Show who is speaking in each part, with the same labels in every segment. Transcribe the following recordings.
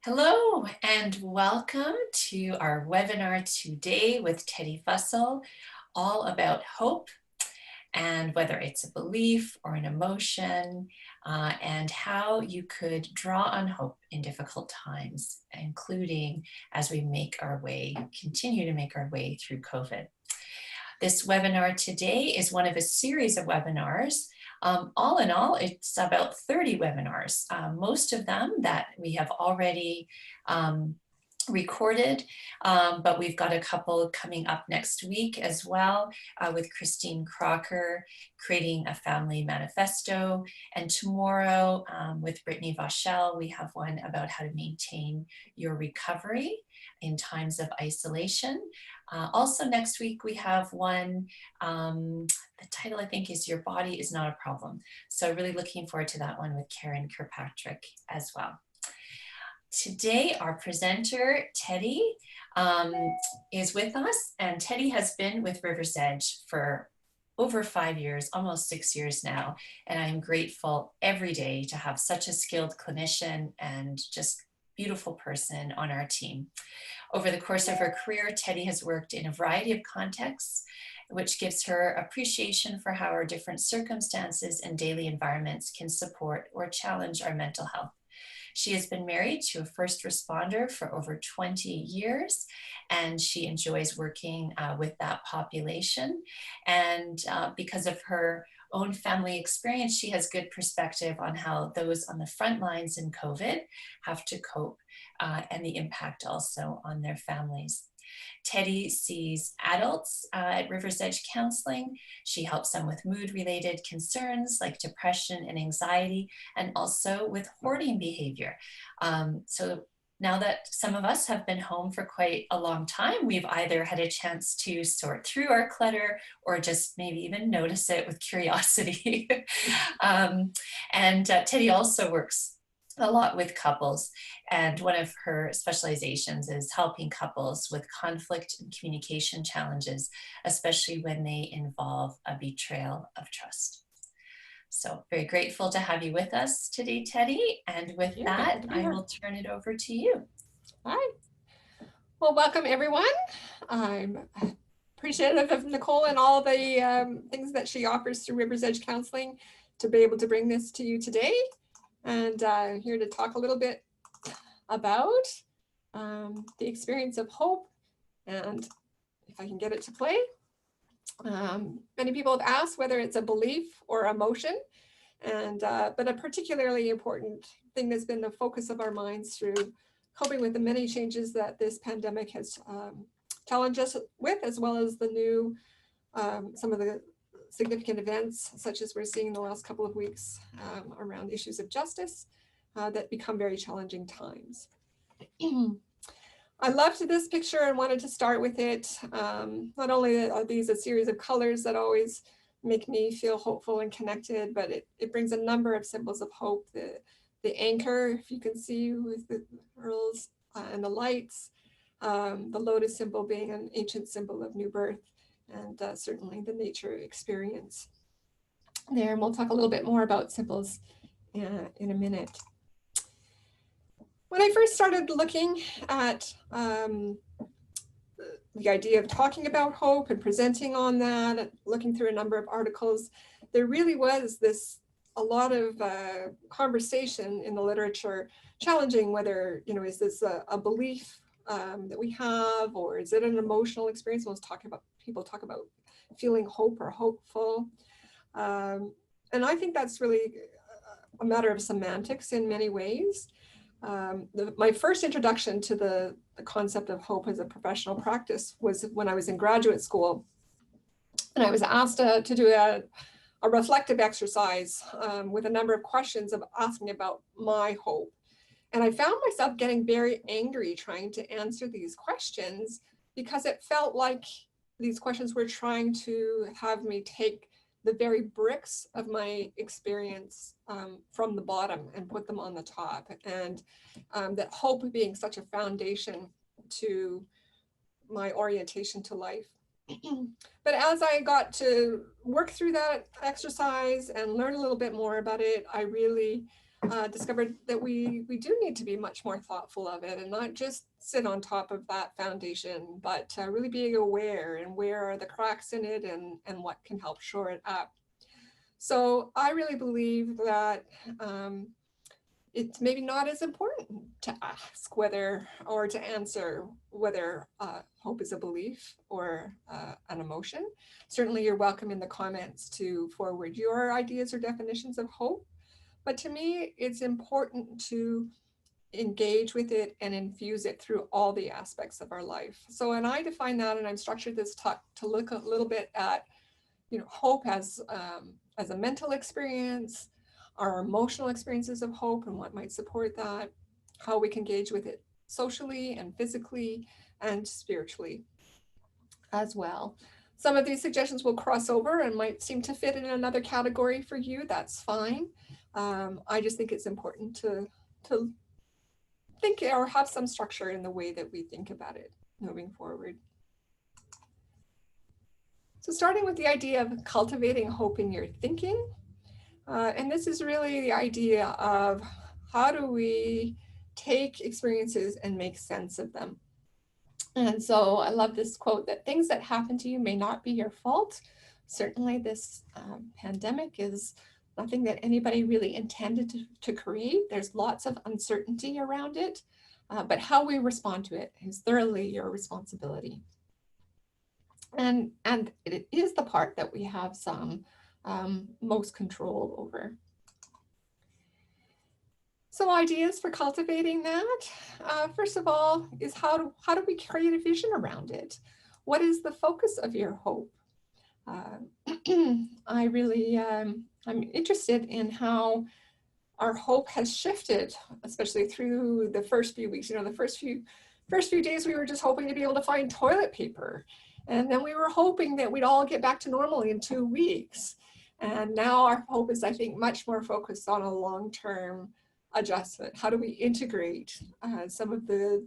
Speaker 1: Hello and welcome to our webinar today with Teddy Fussell, all about hope and whether it's a belief or an emotion, and how you could draw on hope in difficult times, including as we continue to make our way through COVID. This webinar today is one of a series of webinars. All in all, it's about 30 webinars, most of them that we have already recorded, but we've got a couple coming up next week as well, with Christine Crocker, Creating a Family Manifesto. And tomorrow with Brittany Vachel, we have one about how to maintain your recovery in times of isolation. Also next week, we have one, the title I think is Your Body is Not a Problem. So really looking forward to that one with Karen Kirkpatrick as well. Today, our presenter, Teddy, is with us, and Teddy has been with River's Edge for over 5 years, almost 6 years now, and I'm grateful every day to have such a skilled clinician and just beautiful person on our team. Over the course of her career, Teddy has worked in a variety of contexts, which gives her appreciation for how our different circumstances and daily environments can support or challenge our mental health. She has been married to a first responder for over 20 years, and she enjoys working with that population. And because of her own family experience, she has good perspective on how those on the front lines in COVID have to cope, and the impact also on their families. Teddy sees adults at River's Edge Counseling. She helps them with mood-related concerns like depression and anxiety, and also with hoarding behavior. So now that some of us have been home for quite a long time, we've either had a chance to sort through our clutter or just maybe even notice it with curiosity. Teddy also works a lot with couples, and one of her specializations is helping couples with conflict and communication challenges, especially when they involve a betrayal of trust. So very grateful to have you with us today, Teddy, and with that I will turn it over to you.
Speaker 2: Hi. Well, welcome everyone. I'm appreciative of Nicole and all the things that she offers through River's Edge Counseling to be able to bring this to you today. And here to talk a little bit about the experience of hope. And if I can get it to play. Many people have asked whether it's a belief or emotion, but a particularly important thing that's been the focus of our minds through coping with the many changes that this pandemic has challenged us with, as well as the new, some of the significant events, such as we're seeing in the last couple of weeks around issues of justice that become very challenging times. I loved this picture and wanted to start with it. Not only are these a series of colors that always make me feel hopeful and connected, but it brings a number of symbols of hope. The anchor, if you can see with the pearls and the lights, the lotus symbol being an ancient symbol of new birth, and certainly the nature experience there. And we'll talk a little bit more about symbols in a minute. When I first started looking at the idea of talking about hope and presenting on that, and looking through a number of articles, there really was a lot of conversation in the literature challenging whether, is this a belief that we have, or is it an emotional experience? People talk about feeling hope or hopeful. And I think that's really a matter of semantics in many ways. My first introduction to the concept of hope as a professional practice was when I was in graduate school, and I was asked to do a reflective exercise with a number of questions of asking about my hope. And I found myself getting very angry trying to answer these questions, because it felt like these questions were trying to have me take the very bricks of my experience from the bottom and put them on the top. And that hope being such a foundation to my orientation to life. But as I got to work through that exercise and learn a little bit more about it, I really discovered that we do need to be much more thoughtful of it and not just sit on top of that foundation, but really being aware and where are the cracks in it and what can help shore it up. So I really believe that it's maybe not as important to ask whether or to answer whether hope is a belief or an emotion. Certainly you're welcome in the comments to forward your ideas or definitions of hope. But to me, it's important to engage with it and infuse it through all the aspects of our life. So, and I define that, and I've structured this talk to look a little bit at, hope as a mental experience, our emotional experiences of hope and what might support that, how we can engage with it socially and physically and spiritually as well. Some of these suggestions will cross over and might seem to fit in another category for you. That's fine. I just think it's important to think or have some structure in the way that we think about it moving forward. So starting with the idea of cultivating hope in your thinking. And this is really the idea of how do we take experiences and make sense of them. And so I love this quote that things that happen to you may not be your fault. Certainly this pandemic is nothing that anybody really intended to create. There's lots of uncertainty around it, but how we respond to it is thoroughly your responsibility. And it is the part that we have some most control over. So ideas for cultivating that, first of all, is how do we create a vision around it? What is the focus of your hope? I really, I'm interested in how our hope has shifted, especially through the first few weeks. The first few days we were just hoping to be able to find toilet paper. And then we were hoping that we'd all get back to normal in 2 weeks. And now our hope is, I think, much more focused on a long-term adjustment. How do we integrate some of the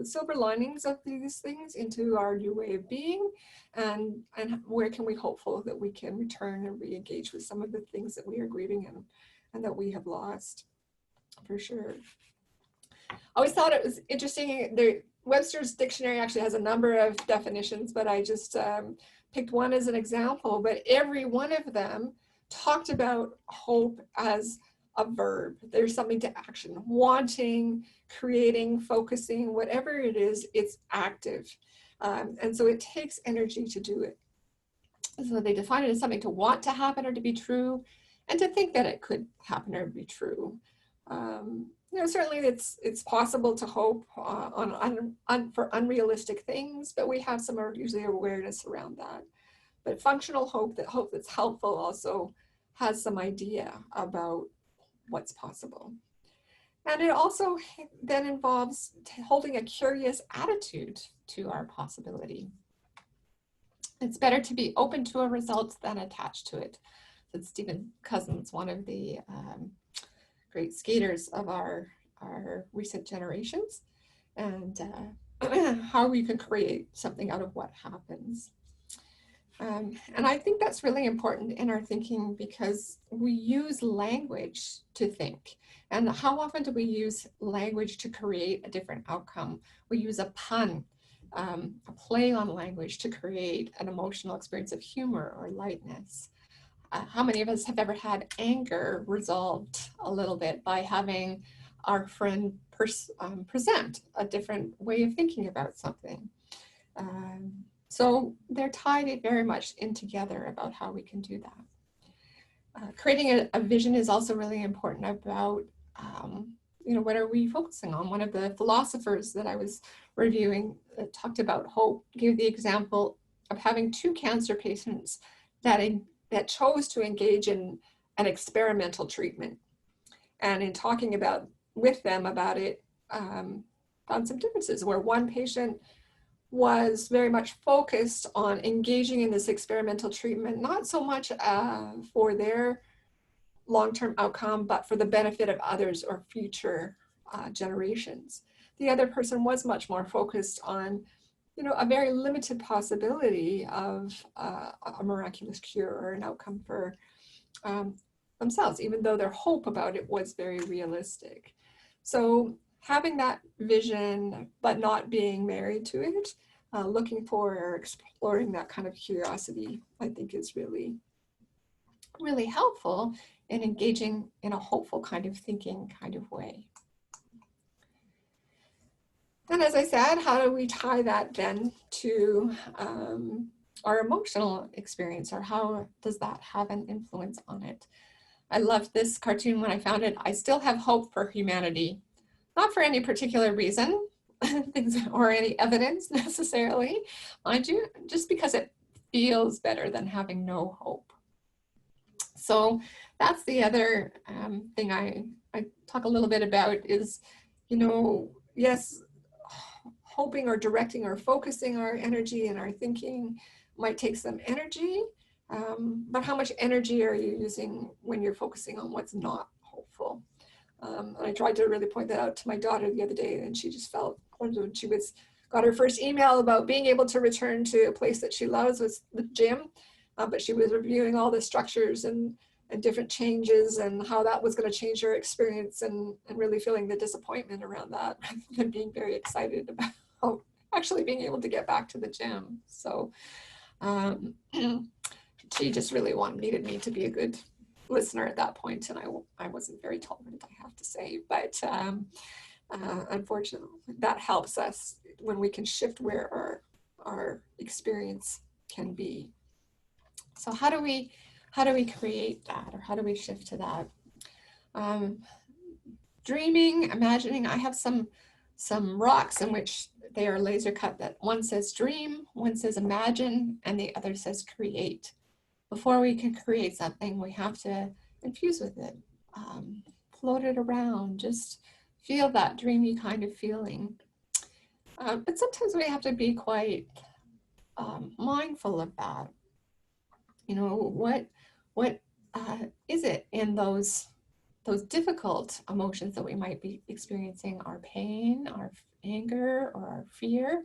Speaker 2: silver linings of these things into our new way of being, and where can we hopeful that we can return and re-engage with some of the things that we are grieving and that we have lost, for sure. I always thought it was interesting. Webster's dictionary actually has a number of definitions, but I just picked one as an example. But every one of them talked about hope as a verb. There's something to action, wanting, creating, focusing, whatever it is, it's active. And so it takes energy to do it. So they define it as something to want to happen or to be true, and to think that it could happen or be true. Certainly it's possible to hope for unrealistic things, but we have some usually awareness around that. But functional hope that's helpful also has some idea about what's possible. And it also then involves holding a curious attitude to our possibility. It's better to be open to a result than attached to it. Said Stephen Cousins, one of the great skaters of our recent generations, and how we can create something out of what happens. And I think that's really important in our thinking, because we use language to think. And how often do we use language to create a different outcome? We use a pun, a play on language to create an emotional experience of humor or lightness. How many of us have ever had anger resolved a little bit by having our friend present a different way of thinking about something? So they're tied very much in together about how we can do that. Creating a vision is also really important about, what are we focusing on? One of the philosophers that I was reviewing talked about hope, gave the example of having 2 cancer patients that chose to engage in an experimental treatment. And in talking with them about it, found some differences where one patient was very much focused on engaging in this experimental treatment, not so much for their long-term outcome, but for the benefit of others or future generations. The other person was much more focused on, a very limited possibility of a miraculous cure or an outcome for themselves, even though their hope about it was very realistic. So having that vision, but not being married to it, looking for or exploring that kind of curiosity, I think is really, really helpful in engaging in a hopeful kind of thinking kind of way. And as I said, how do we tie that then to our emotional experience, or how does that have an influence on it? I loved this cartoon when I found it. I still have hope for humanity, not for any particular reason things or any evidence necessarily, mind you, just because it feels better than having no hope. So that's the other thing I talk a little bit about is, yes, hoping or directing or focusing our energy and our thinking might take some energy, but how much energy are you using when you're focusing on what's not hopeful? And I tried to really point that out to my daughter the other day, and she just felt, when she got her first email about being able to return to a place that she loves, was the gym, but she was reviewing all the structures and different changes and how that was going to change her experience, and really feeling the disappointment around that rather than being very excited about actually being able to get back to the gym. So she just really needed me to be a good listener at that point, and I wasn't very tolerant, I have to say, but unfortunately that helps us when we can shift where our experience can be. So how do we create that, or how do we shift to that? Dreaming, imagining. I have some rocks in which they are laser cut, that one says dream, one says imagine, and the other says create. Before we can create something, we have to infuse with it, float it around, just feel that dreamy kind of feeling. But sometimes we have to be quite mindful of that. What is it in those difficult emotions that we might be experiencing, our pain, our anger, or our fear?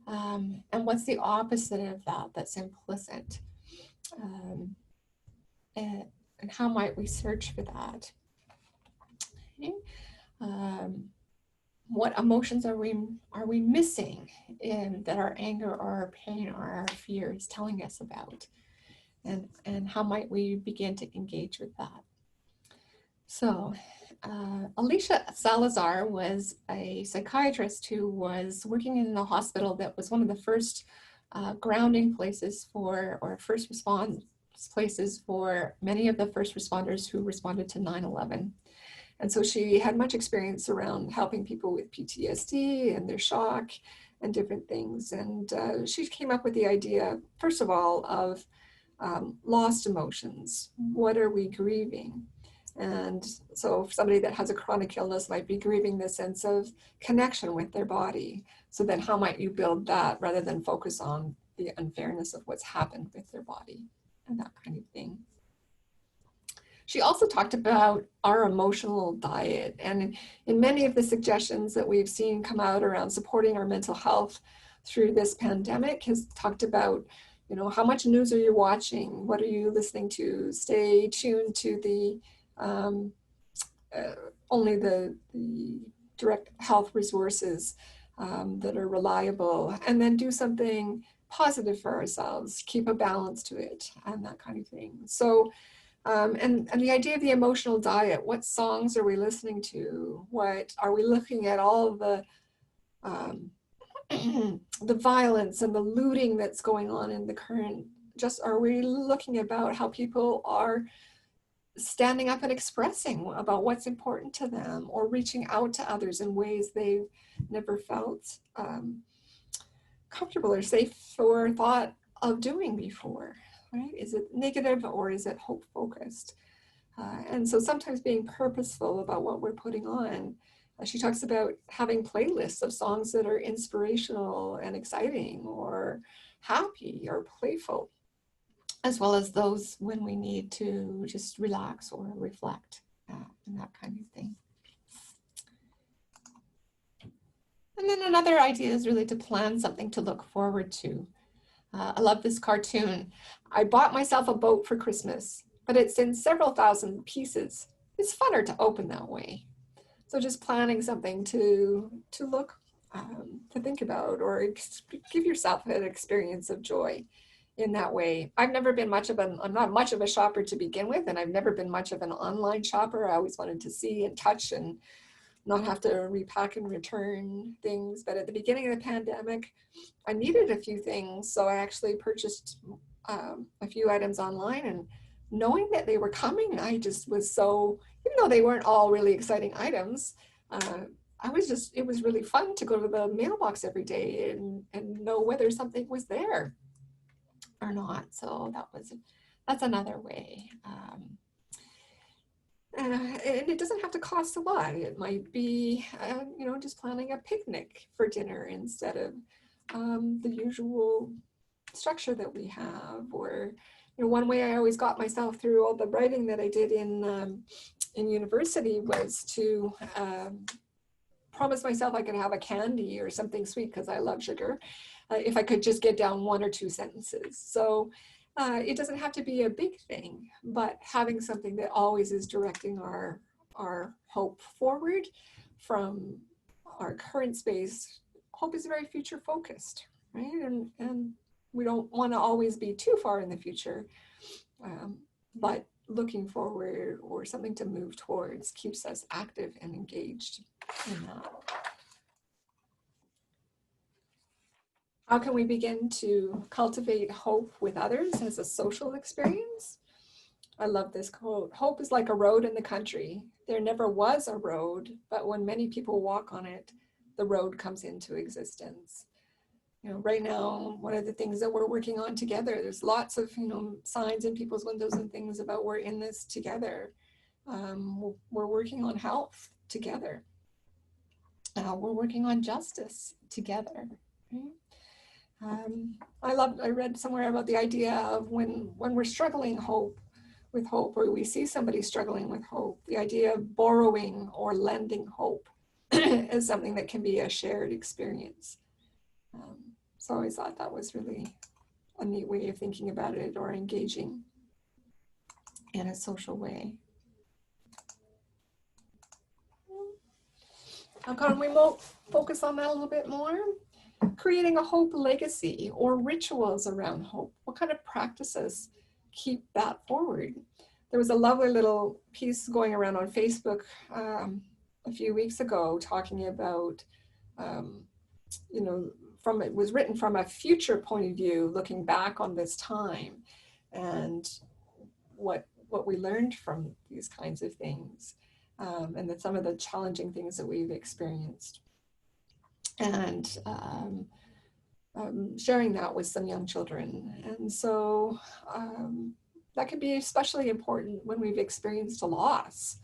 Speaker 2: And what's the opposite of that that's implicit? And how might we search for that? Okay. What emotions are we missing in that our anger or our pain or our fear is telling us about? And how might we begin to engage with that? So Alicia Salazar was a psychiatrist who was working in a hospital that was one of the first grounding places for, or first response places for, many of the first responders who responded to 9/11. And so she had much experience around helping people with PTSD and their shock and different things. And she came up with the idea, first of all, of lost emotions. What are we grieving? And so somebody that has a chronic illness might be grieving the sense of connection with their body. So then how might you build that rather than focus on the unfairness of what's happened with their body and that kind of thing? She also talked about our emotional diet, and in many of the suggestions that we've seen come out around supporting our mental health through this pandemic has talked about, how much news are you watching? What are you listening to? Stay tuned to the only the direct health resources that are reliable, and then do something positive for ourselves, keep a balance to it, and that kind of thing. So and the idea of the emotional diet, what songs are we listening to? What are we looking at, all of the the violence and the looting that's going on in the current, just are we looking about how people are standing up and expressing about what's important to them, or reaching out to others in ways they've never felt comfortable or safe or thought of doing before, right? Is it negative or is it hope focused? And so sometimes being purposeful about what we're putting on. She talks about having playlists of songs that are inspirational and exciting or happy or playful, as well as those when we need to just relax or reflect and that kind of thing. And then another idea is really to plan something to look forward to. I love this cartoon. I bought myself a boat for Christmas. but it's in several thousand pieces. It's funner to open that way. So just planning something to look, to think about, or give yourself an experience of joy in that way. I'm not much of a shopper to begin with, and I've never been much of an online shopper. I always wanted to see and touch and not have to repack and return things. But at the beginning of the pandemic, I needed a few things. So I actually purchased a few items online, and knowing that they were coming, I just was so, even though they weren't all really exciting items, it was really fun to go to the mailbox every day and know whether something was there or not. So that's another way. And it doesn't have to cost a lot. It might be, just planning a picnic for dinner instead of the usual structure that we have. Or, one way I always got myself through all the writing that I did in university was to promise myself I could have a candy or something sweet because I love sugar, if I could just get down 1 or 2 sentences. So it doesn't have to be a big thing, but having something that always is directing our hope forward from our current space. Hope is very future focused, right? And we don't want to always be too far in the future, but looking forward or something to move towards keeps us active and engaged in that. How can we begin to cultivate hope with others as a social experience? I love this quote. Hope is like a road in the country. There never was a road, but when many people walk on it, the road comes into existence. Right now, one of the things that we're working on together, there's lots of, signs in people's windows and things about we're in this together. We're working on health together. We're working on justice together. Right? I read somewhere about the idea of when we're struggling with hope, or we see somebody struggling with hope, the idea of borrowing or lending hope is something that can be a shared experience. So I always thought that was really a neat way of thinking about it, or engaging in a social way. How can we focus on that a little bit more? Creating a hope legacy or rituals around hope. What kind of practices keep that forward? There was a lovely little piece going around on Facebook a few weeks ago talking about, it was written from a future point of view, looking back on this time and what we learned from these kinds of things, and that some of the challenging things that we've experienced. And sharing that with some young children. And so that can be especially important when we've experienced a loss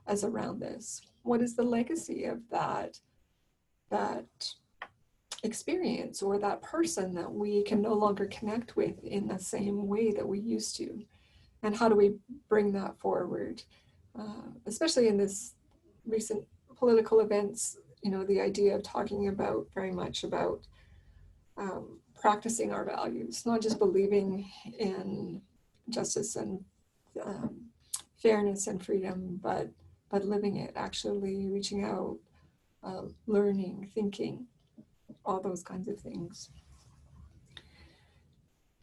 Speaker 2: as around this. What is the legacy of that experience or that person that we can no longer connect with in the same way that we used to? And how do we bring that forward? Especially in this recent political events, the idea of talking about very much about practicing our values, not just believing in justice and fairness and freedom, but living it, actually reaching out, learning, thinking, all those kinds of things.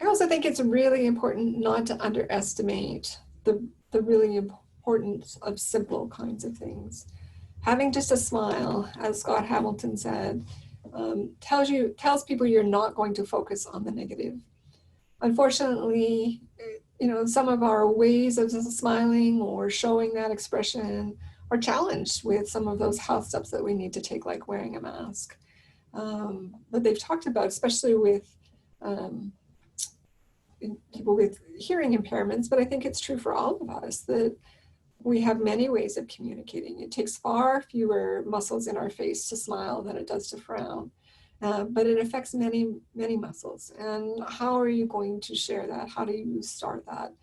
Speaker 2: I also think it's really important not to underestimate the really importance of simple kinds of things. Having just a smile, as Scott Hamilton said, tells people you're not going to focus on the negative. Unfortunately, some of our ways of smiling or showing that expression are challenged with some of those health steps that we need to take, like wearing a mask. But they've talked about, especially with people with hearing impairments, but I think it's true for all of us, that we have many ways of communicating. It takes far fewer muscles in our face to smile than it does to frown, but it affects many, many muscles. And how are you going to share that? How do you start that?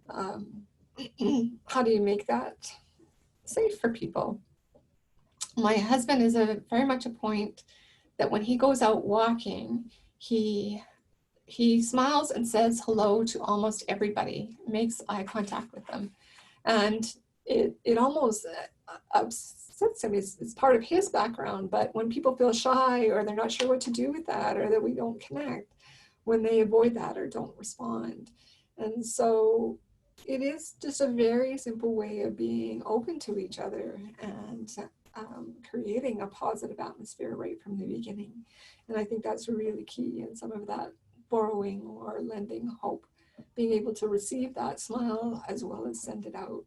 Speaker 2: How do you make that safe for people? My husband is very much a point that when he goes out walking, he he smiles and says hello to almost everybody, makes eye contact with them. And it almost upsets him. It's part of his background, but when people feel shy or they're not sure what to do with that, or that we don't connect, when they avoid that or don't respond. And so it is just a very simple way of being open to each other and creating a positive atmosphere right from the beginning. And I think that's really key in some of that borrowing or lending hope, being able to receive that smile as well as send it out.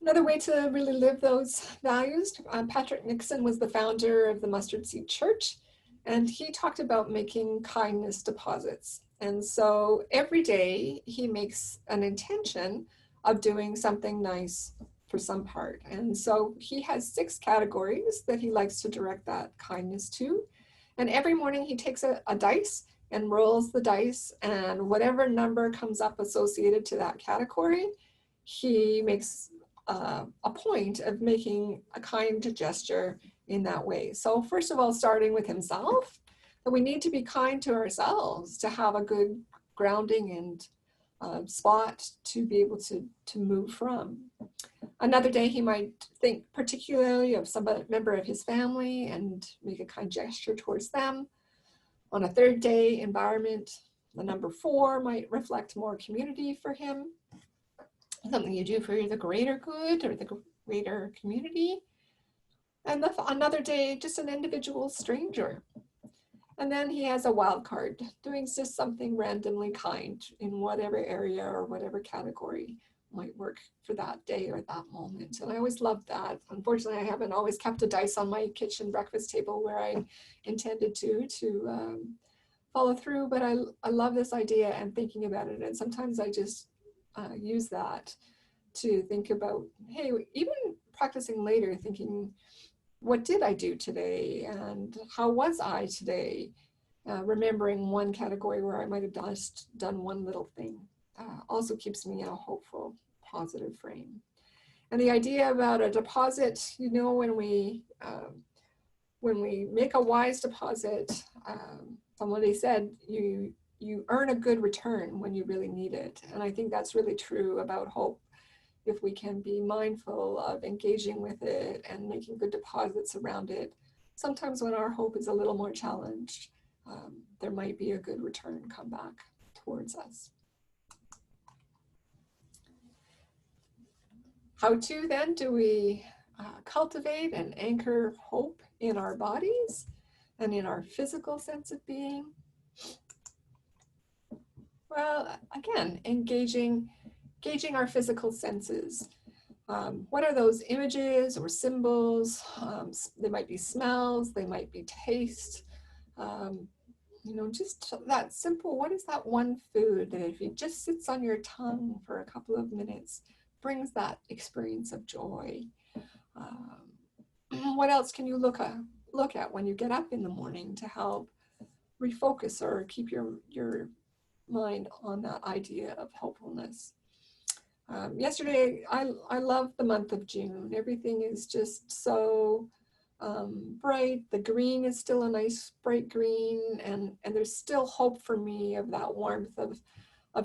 Speaker 2: Another way to really live those values, Patrick Nixon was the founder of the Mustard Seed Church, and he talked about making kindness deposits. And so every day he makes an intention of doing something nice for some part. And so he has 6 categories that he likes to direct that kindness to. And every morning he takes a dice and rolls the dice, and whatever number comes up associated to that category, he makes a point of making a kind gesture in that way. So first of all, starting with himself, that we need to be kind to ourselves to have a good grounding and spot to be able to move from. Another day he might think particularly of some member of his family and make a kind gesture towards them. On a third day, environment, the number 4 might reflect more community for him, something you do for the greater good or the greater community. And another day, just an individual stranger. And then he has a wild card, doing just something randomly kind in whatever area or whatever category might work for that day or that moment. And I always loved that. Unfortunately, I haven't always kept a dice on my kitchen breakfast table where I intended to follow through, but I love this idea and thinking about it. And sometimes I just use that to think about, hey, even practicing later, thinking, what did I do today? And how was I today? Remembering one category where I might have just done one little thing also keeps me in a hopeful, positive frame. And the idea about a deposit, you know, when we make a wise deposit, somebody said you earn a good return when you really need it. And I think that's really true about hope. If we can be mindful of engaging with it and making good deposits around it, sometimes when our hope is a little more challenged, there might be a good return come back towards us. How to then do we cultivate and anchor hope in our bodies and in our physical sense of being? Well, again, engaging our physical senses. What are those images or symbols? They might be smells, they might be taste. You know, just that simple, what is that one food that if it just sits on your tongue for a couple of minutes, brings that experience of joy? What else can you look at when you get up in the morning to help refocus or keep your mind on that idea of helpfulness? Yesterday, I love the month of June. Everything is just so bright. The green is still a nice bright green, and there's still hope for me of that warmth of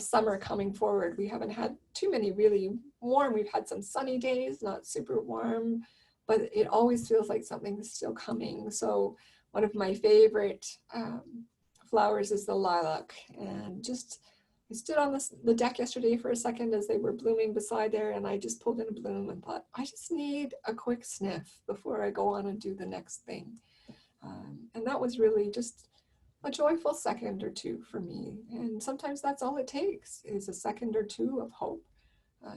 Speaker 2: summer coming forward. We haven't had too many really warm. We've had some sunny days, not super warm, but it always feels like something's still coming. So one of my favorite flowers is the lilac, and just I stood on the deck yesterday for a second as they were blooming beside there, and I just pulled in a bloom and thought, I just need a quick sniff before I go on and do the next thing. And that was really just a joyful second or two for me. And sometimes that's all it takes, is a second or two of hope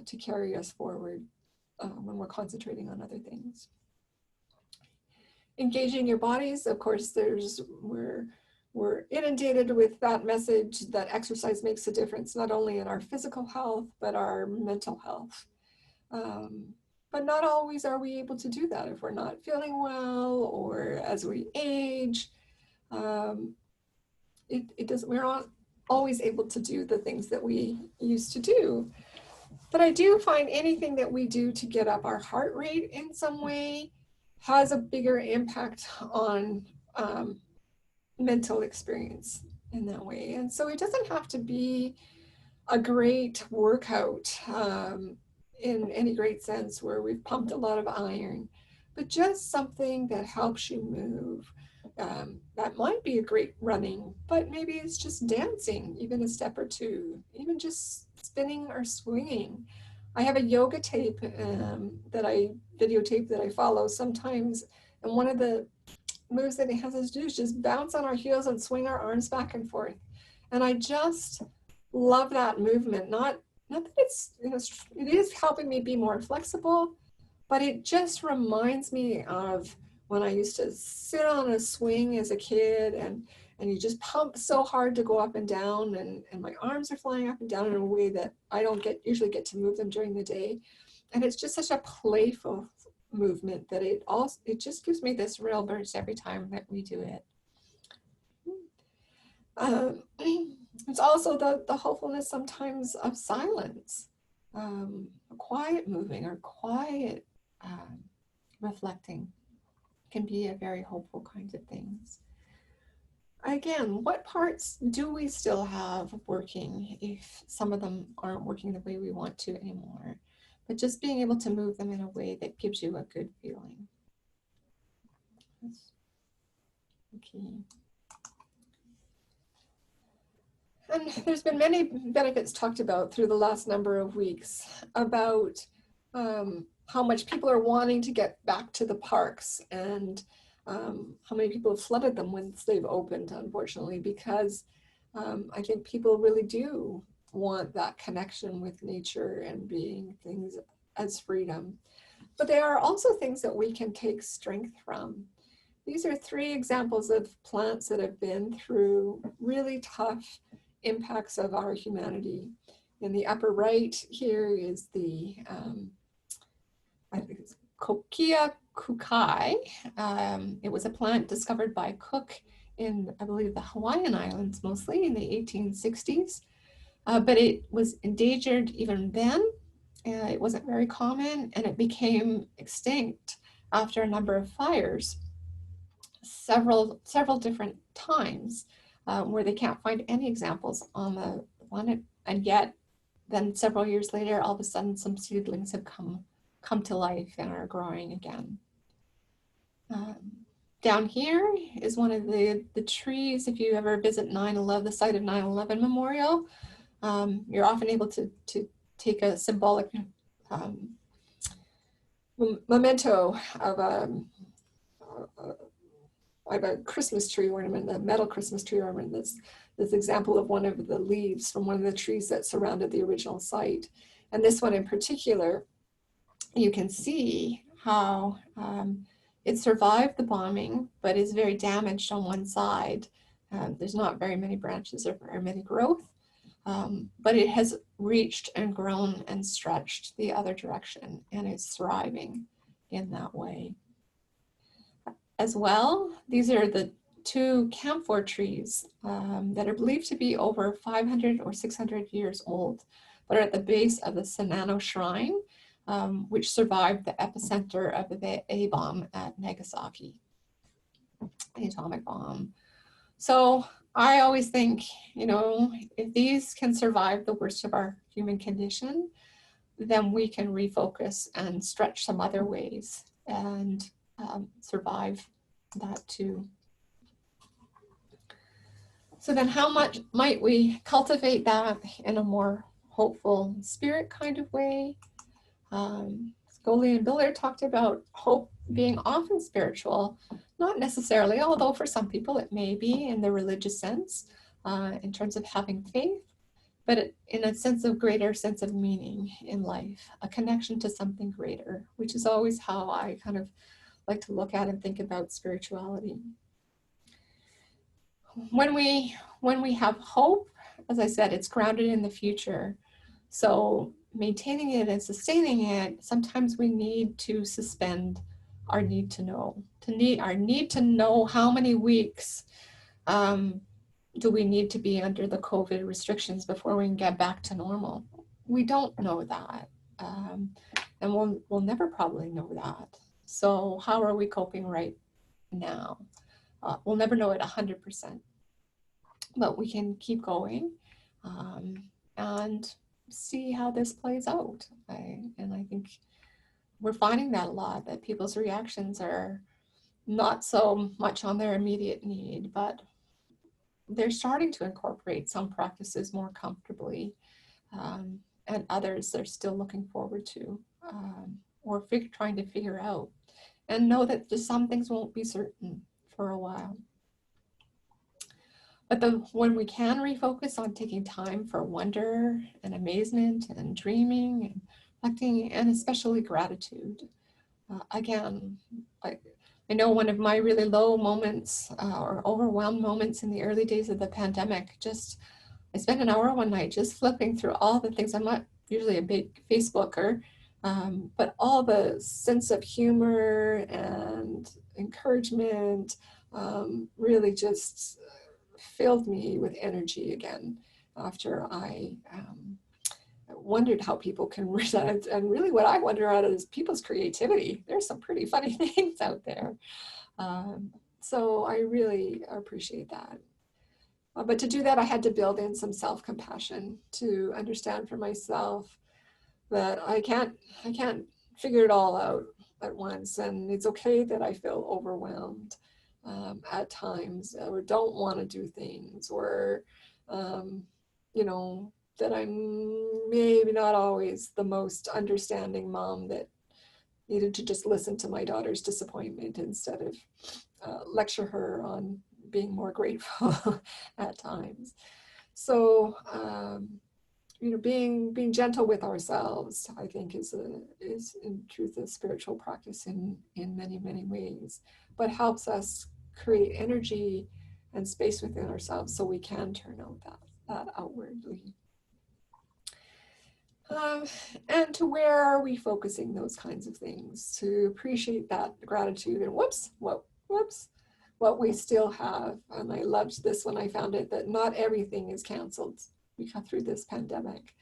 Speaker 2: to carry us forward when we're concentrating on other things. Engaging your bodies, of course, we're inundated with that message that exercise makes a difference, not only in our physical health, but our mental health. But not always are we able to do that if we're not feeling well, or as we age. We're not always able to do the things that we used to do. But I do find anything that we do to get up our heart rate in some way has a bigger impact on mental experience in that way. And so it doesn't have to be a great workout in any great sense where we've pumped a lot of iron, but just something that helps you move. That might be a great running, but maybe it's just dancing, even a step or two, even just spinning or swinging. I have a yoga tape that I videotape that I follow sometimes, and one of the moves that it has us do is just bounce on our heels and swing our arms back and forth. And I just love that movement. Not that it's, it is helping me be more flexible, but it just reminds me of when I used to sit on a swing as a kid, and you just pump so hard to go up and down, and my arms are flying up and down in a way that I don't usually get to move them during the day. And it's just such a playful movement that it just gives me this real burst every time that we do it. It's also the hopefulness sometimes of silence, quiet moving or quiet reflecting can be a very hopeful kinds of things. Again, what parts do we still have working if some of them aren't working the way we want to anymore? But just being able to move them in a way that gives you a good feeling. That's the key. And there's been many benefits talked about through the last number of weeks about how much people are wanting to get back to the parks, and how many people have flooded them once they've opened, unfortunately, because I think people really do want that connection with nature and being things as freedom. But there are also things that we can take strength from. These are 3 examples of plants that have been through really tough impacts of our humanity. In the upper right here is the, I think it's Coquia kukai. It was a plant discovered by Cook in, I believe, the Hawaiian Islands mostly in the 1860s. But it was endangered even then. It wasn't very common, and it became extinct after a number of fires several different times, where they can't find any examples on the planet. And yet then several years later, all of a sudden some seedlings have come to life and are growing again. Down here is one of the trees. If you ever visit the site of 9/11 Memorial, you're often able to take a symbolic memento of I have a Christmas tree ornament, a metal Christmas tree ornament this example of one of the leaves from one of the trees that surrounded the original site. And this one in particular, you can see how it survived the bombing, but is very damaged on one side. There's not very many branches or very many growth, but it has reached and grown and stretched the other direction, and is thriving in that way. As well, these are the 2 camphor trees that are believed to be over 500 or 600 years old, but are at the base of the Sanano Shrine, which survived the epicenter of the A-bomb at Nagasaki, the atomic bomb. So I always think, if these can survive the worst of our human condition, then we can refocus and stretch some other ways and survive that too. So then how much might we cultivate that in a more hopeful spirit kind of way? Scully and Billard talked about hope being often spiritual, not necessarily, although for some people it may be in the religious sense, in terms of having faith, but in a greater sense of meaning in life, a connection to something greater, which is always how I kind of like to look at and think about spirituality. When we have hope, as I said, it's grounded in the future. So maintaining it and sustaining it, sometimes we need to suspend our need to know. Our need to know how many weeks do we need to be under the COVID restrictions before we can get back to normal. We don't know that, and we'll never probably know that. So how are we coping right now? We'll never know it 100%, but we can keep going and see how this plays out. And I think we're finding that a lot, that people's reactions are not so much on their immediate need, but they're starting to incorporate some practices more comfortably, and others they're still looking forward to, or trying to figure out, and know that just some things won't be certain for a while. But when we can refocus on taking time for wonder and amazement and dreaming and reflecting, and especially gratitude. Again, I know one of my really low moments or overwhelmed moments in the early days of the pandemic, I spent an hour one night just flipping through all the things. I'm not usually a big Facebooker, but all the sense of humor and encouragement really just filled me with energy again after I wondered how people can resent. And really what I wonder out is people's creativity. There's some pretty funny things out there. So I really appreciate that. But to do that, I had to build in some self-compassion to understand for myself that I can't figure it all out at once. And it's okay that I feel overwhelmed at times, or don't want to do things, or, that I'm maybe not always the most understanding mom that needed to just listen to my daughter's disappointment instead of lecture her on being more grateful at times. So, being gentle with ourselves, I think, is in truth a spiritual practice in many, many ways, but helps us create energy and space within ourselves so we can turn out that outwardly. And to where are we focusing those kinds of things, to appreciate that gratitude and what we still have. And I loved this when I found it, that not everything is canceled through this pandemic,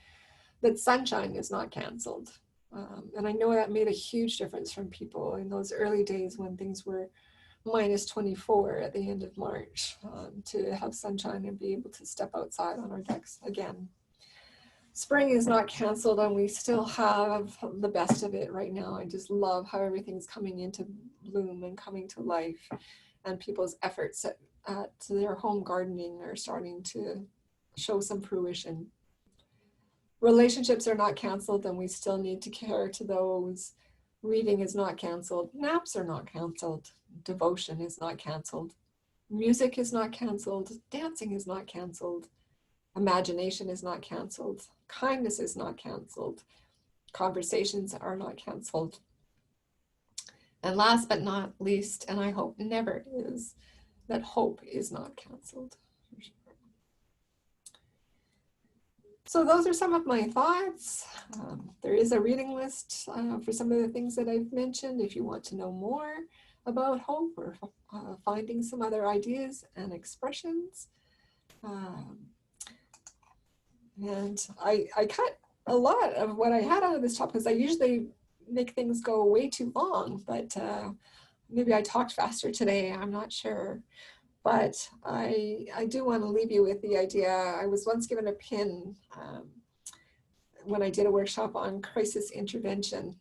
Speaker 2: that sunshine is not canceled. And I know that made a huge difference from people in those early days when things were minus 24 at the end of March, to have sunshine and be able to step outside on our decks again. Spring is not canceled, and we still have the best of it right now. I just love how everything's coming into bloom and coming to life, and people's efforts at their home gardening are starting to show some fruition. Relationships are not canceled, and we still need to care to those. Reading is not canceled. Naps are not canceled. Devotion is not canceled. Music is not canceled. Dancing is not canceled. Imagination is not canceled. Kindness is not canceled. Conversations are not canceled. And last but not least, and I hope never is, that hope is not canceled. So those are some of my thoughts. There is a reading list for some of the things that I've mentioned if you want to know more about hope, or finding some other ideas and expressions. And I cut a lot of what I had out of this talk because I usually make things go way too long, but maybe I talked faster today, I'm not sure. But I do want to leave you with the idea. I was once given a pin when I did a workshop on crisis intervention,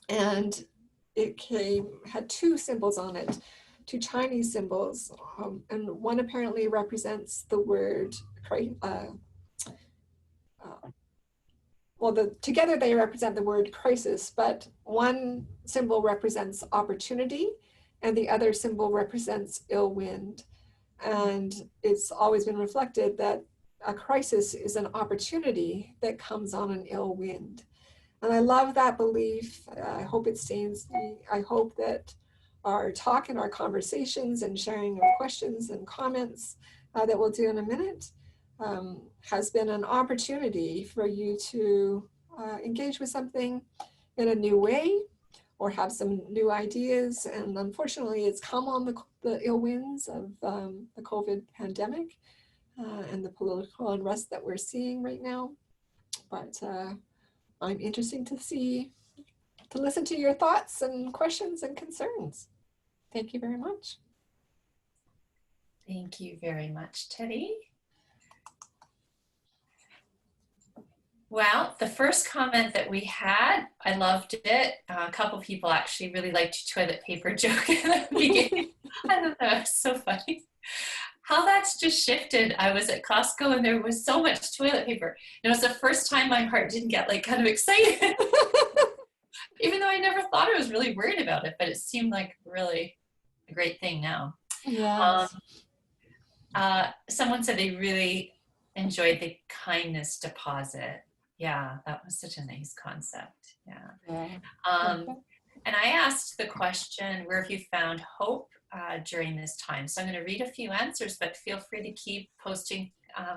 Speaker 2: and it had two symbols on it, two Chinese symbols, and one apparently represents the word together they represent the word crisis, but one symbol represents opportunity and the other symbol represents ill wind. And it's always been reflected that a crisis is an opportunity that comes on an ill wind. And I love that belief. I hope it stays. I hope that our talk and our conversations and sharing of questions and comments that we'll do in a minute has been an opportunity for you to engage with something in a new way, or have some new ideas. And unfortunately, it's come on the ill winds of the COVID pandemic and the political unrest that we're seeing right now. But I'm interested to listen to your thoughts and questions and concerns. Thank you very much.
Speaker 1: Thank you very much, Teddy. Well, the first comment that we had, I loved it. A couple people actually really liked your toilet paper joke in the beginning. I thought that was so funny. How that's just shifted. I was at Costco and there was so much toilet paper. It was the first time my heart didn't get like kind of excited, even though I never thought I was really worried about it, but it seemed like really a great thing now. Um,
Speaker 2: Yes.
Speaker 1: Someone said they really enjoyed the kindness deposit. Yeah, that was such a nice concept. Yeah.
Speaker 2: Yeah.
Speaker 1: Um, and I asked the question, where have you found hope during this time? So I'm going to read a few answers, but feel free to keep posting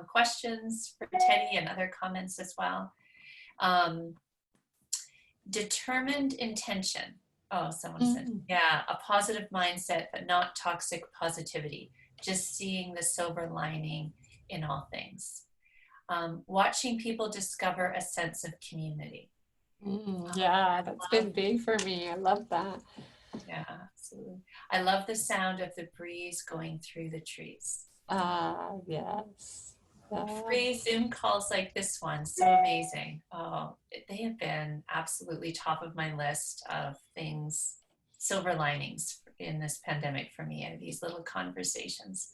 Speaker 1: questions for Teddy and other comments as well. Determined intention. Oh, someone said, yeah, a positive mindset, but not toxic positivity. Just seeing the silver lining in all things. Watching people discover a sense of community.
Speaker 2: Yeah, that's been big for me. I love that.
Speaker 1: Yeah, absolutely. I love the sound of the breeze going through the trees.
Speaker 2: Yes.
Speaker 1: Free Zoom calls like this one, so amazing. Oh, they have been absolutely top of my list of things, silver linings in this pandemic for me, are these little conversations.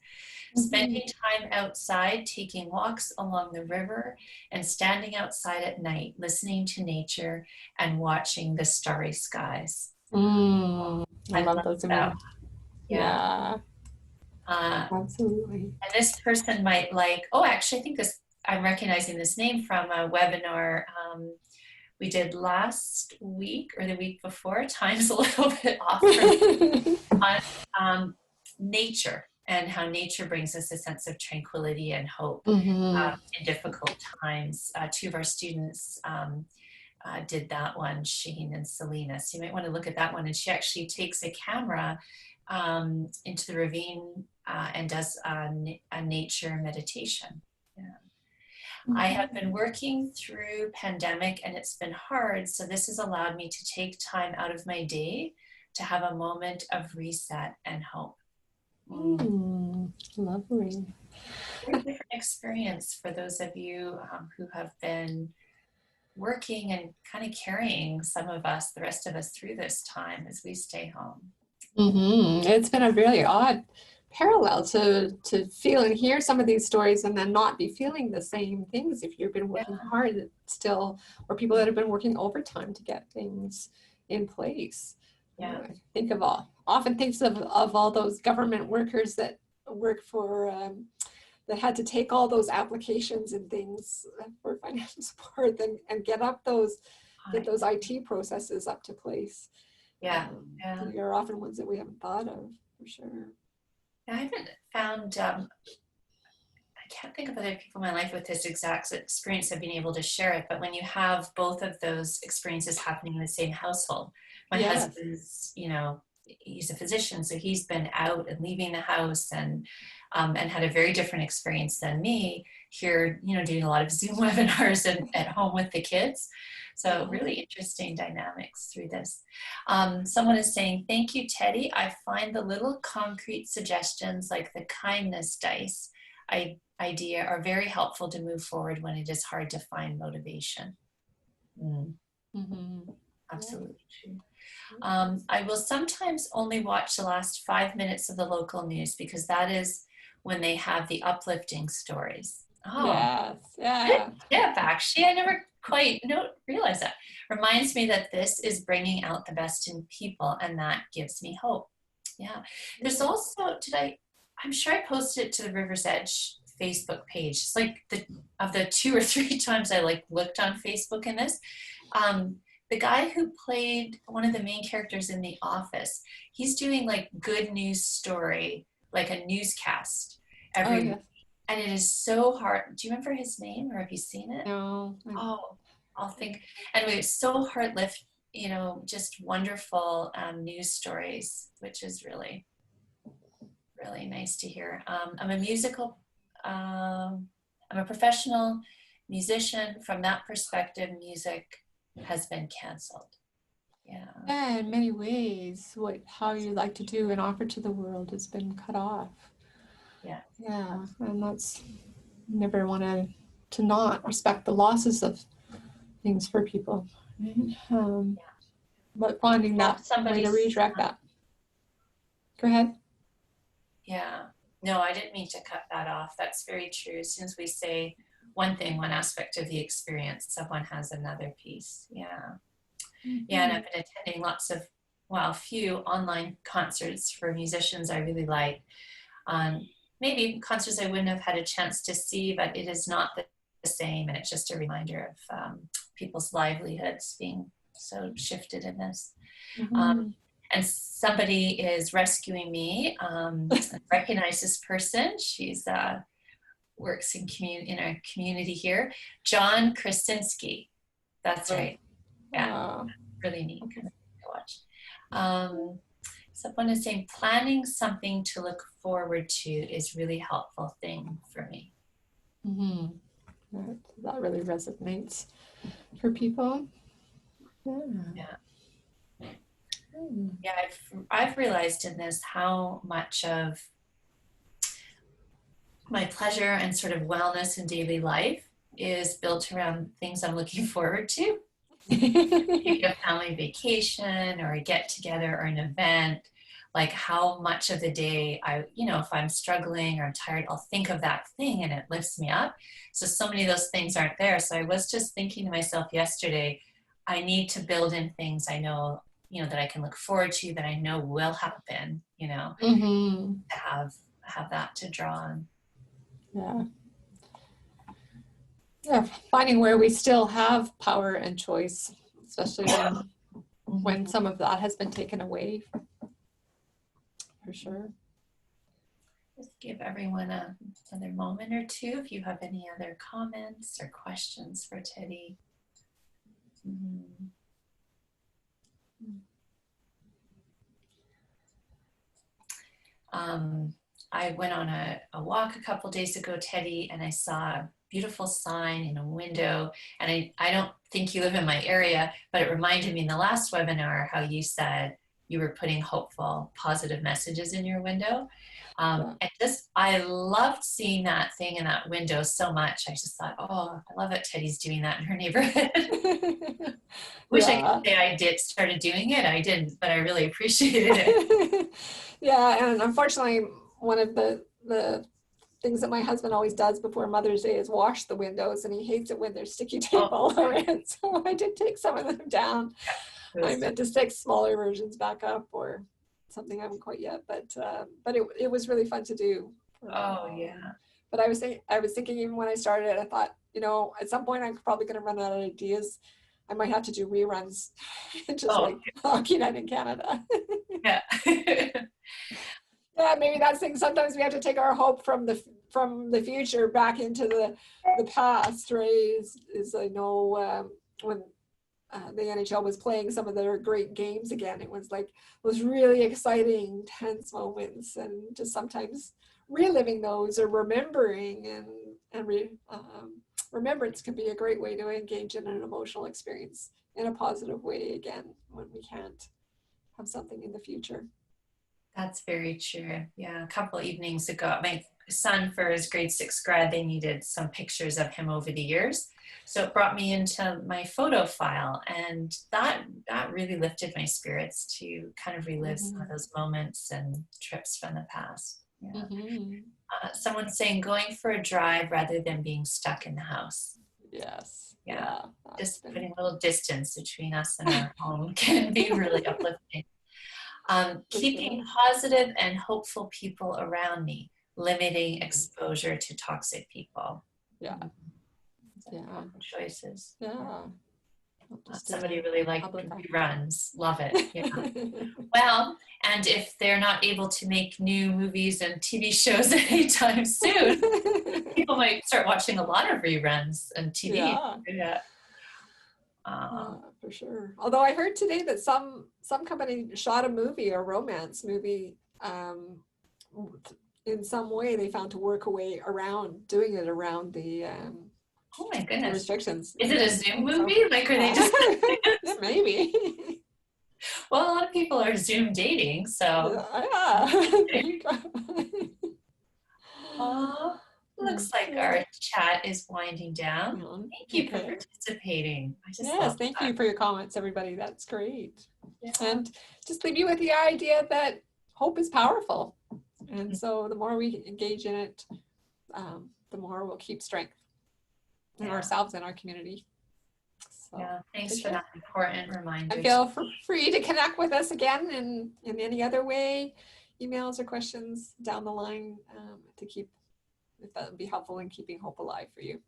Speaker 1: Spending time outside, taking walks along the river, and standing outside at night, listening to nature and watching the starry skies.
Speaker 2: I love those
Speaker 1: that.
Speaker 2: images.
Speaker 1: Yeah.
Speaker 2: Absolutely.
Speaker 1: And this person might like, oh, actually, I think this, I'm recognizing this name from a webinar we did last week or the week before. Time's a little bit off on nature and how nature brings us a sense of tranquility and hope in difficult times. Two of our students did that one, Shane and Selena. So you might want to look at that one. And she actually takes a camera into the ravine and does a nature meditation. Yeah. I have been working through pandemic and it's been hard. So this has allowed me to take time out of my day to have a moment of reset and hope.
Speaker 2: Lovely.
Speaker 1: Very different experience for those of you who have been working and kind of carrying some of us, the rest of us, through this time as we stay home.
Speaker 2: It's been a really odd parallel to feel and hear some of these stories and then not be feeling the same things if you've been working hard still, or people that have been working overtime to get things in place.
Speaker 1: Yeah.
Speaker 2: I think of often thinks of all those government workers that work for that had to take all those applications and things for financial support and get those IT processes up to place.
Speaker 1: Yeah.
Speaker 2: They're often ones that we haven't thought of, for sure.
Speaker 1: I haven't found, I can't think of other people in my life with this exact experience of being able to share it, but when you have both of those experiences happening in the same household, my husband's, he's a physician, so he's been out and leaving the house and had a very different experience than me here, doing a lot of Zoom webinars and at home with the kids. So really interesting dynamics through this. Someone is saying, thank you, Teddy. I find the little concrete suggestions like the kindness dice idea are very helpful to move forward when it is hard to find motivation. Absolutely true. I will sometimes only watch the last 5 minutes of the local news because that is when they have the uplifting stories.
Speaker 2: Yes, yeah.
Speaker 1: Yeah, actually, I never quite realize that. Reminds me that this is bringing out the best in people, and that gives me hope. Yeah. There's also, I'm sure I posted it to the River's Edge Facebook page. It's like of the 2 or 3 times I looked on Facebook in this. The guy who played one of the main characters in The Office, he's doing good news story, like a newscast every week. And it is so hard. Do you remember his name or have you seen it?
Speaker 2: No.
Speaker 1: Oh, I'll think. Anyway, it's so heart lift, just wonderful news stories, which is really, really nice to hear. I'm a professional musician. From that perspective, music has been canceled.
Speaker 2: Yeah, in many ways, how you like to do and offer to the world has been cut off.
Speaker 1: Yeah.
Speaker 2: Yeah, and that's never want to not respect the losses of things for people, right? But finding
Speaker 1: Well,
Speaker 2: that way to redirect that. Go ahead.
Speaker 1: Yeah. No, I didn't mean to cut that off. That's very true. As soon as we say one thing, one aspect of the experience, someone has another piece. Yeah. Yeah, and I've been attending lots of, well, a few online concerts for musicians I really like. Maybe concerts I wouldn't have had a chance to see, but it is not the same. And it's just a reminder of people's livelihoods being so shifted in this. And somebody is rescuing me. I recognize this person. She's works in our community here. John Krasinski. That's right. Yeah, really neat kind of to watch. Someone is saying planning something to look forward to is really helpful thing for me.
Speaker 2: That really resonates for people.
Speaker 1: Yeah. Yeah, I've realized in this how much of my pleasure and sort of wellness in daily life is built around things I'm looking forward to. Maybe a family vacation or a get together or an event, like how much of the day if I'm struggling or I'm tired, I'll think of that thing and it lifts me up. So many of those things aren't there. So I was just thinking to myself yesterday, I need to build in things I know, that I can look forward to, that I know will happen, to have that to draw on.
Speaker 2: Yeah. Yeah, finding where we still have power and choice, especially when some of that has been taken away, for sure.
Speaker 1: Just give everyone another moment or two if you have any other comments or questions for Teddy. I went on a walk a couple days ago, Teddy, and I saw a beautiful sign in a window. And I don't think you live in my area, but it reminded me in the last webinar how you said you were putting hopeful, positive messages in your window. And I loved seeing that thing in that window so much. I just thought, oh, I love it. Teddy's doing that in her neighborhood. Wish I could say I started doing it. I didn't, but I really appreciated it.
Speaker 2: Yeah, and unfortunately, one of the things that my husband always does before Mother's Day is wash the windows, and he hates it when there's sticky tape all over it. So I did take some of them down. I meant to stick smaller versions back up or something. I haven't quite yet, but it was really fun to do.
Speaker 1: Oh yeah.
Speaker 2: But I was thinking even when I started it, I thought, at some point I'm probably going to run out of ideas. I might have to do reruns, just like Hockey Night in Canada.
Speaker 1: Yeah.
Speaker 2: Yeah, maybe that's the thing. Sometimes we have to take our hope from the future back into the past, right? Is I know when the NHL was playing some of their great games again, it was like those really exciting, tense moments, and just sometimes reliving those or remembering and remembrance can be a great way to engage in an emotional experience in a positive way again when we can't have something in the future.
Speaker 1: That's very true. Yeah, a couple evenings ago, my son for his grade 6 grad, they needed some pictures of him over the years. So it brought me into my photo file, and that really lifted my spirits to kind of relive some of those moments and trips from the past. Yeah. Someone's saying going for a drive rather than being stuck in the house.
Speaker 2: Yes.
Speaker 1: Yeah. Just putting a little distance between us and our home can be really uplifting. Keeping positive and hopeful people around me, limiting exposure to toxic people.
Speaker 2: Yeah.
Speaker 1: Choices.
Speaker 2: Yeah.
Speaker 1: Somebody really liked reruns. Love it. Yeah. Well, and if they're not able to make new movies and TV shows anytime soon, people might start watching a lot of reruns and TV. Yeah.
Speaker 2: For sure. Although I heard today that some company shot a movie, a romance movie, in some way they found to work a way around doing it around the
Speaker 1: oh my goodness,
Speaker 2: restrictions.
Speaker 1: Is it a Zoom movie? Like, are they just
Speaker 2: maybe?
Speaker 1: Well, a lot of people are Zoom dating, so
Speaker 2: yeah.
Speaker 1: Oh, looks like our chat is winding down. Thank you for
Speaker 2: Okay.
Speaker 1: participating. I just
Speaker 2: Yes,
Speaker 1: love
Speaker 2: thank
Speaker 1: that.
Speaker 2: you for your comments, everybody. That's great.
Speaker 1: Yeah.
Speaker 2: And just leave you with the idea that hope is powerful. And so the more we engage in it, the more we'll keep strength in ourselves and our community. So,
Speaker 1: yeah, thanks for that important reminder.
Speaker 2: And feel free to connect with us again in any other way, emails or questions down the line to keep, if that would be helpful in keeping hope alive for you.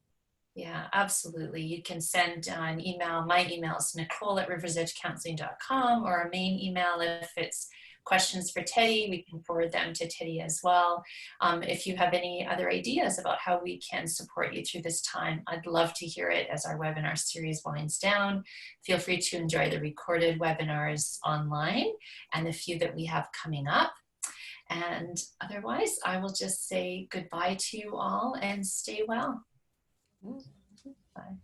Speaker 1: Yeah, absolutely. You can send an email. My email is nicole@riversedgecounseling.com, or a main email if it's questions for Teddy. We can forward them to Teddy as well. If you have any other ideas about how we can support you through this time, I'd love to hear it as our webinar series winds down. Feel free to enjoy the recorded webinars online and the few that we have coming up. And otherwise, I will just say goodbye to you all and stay well. Bye.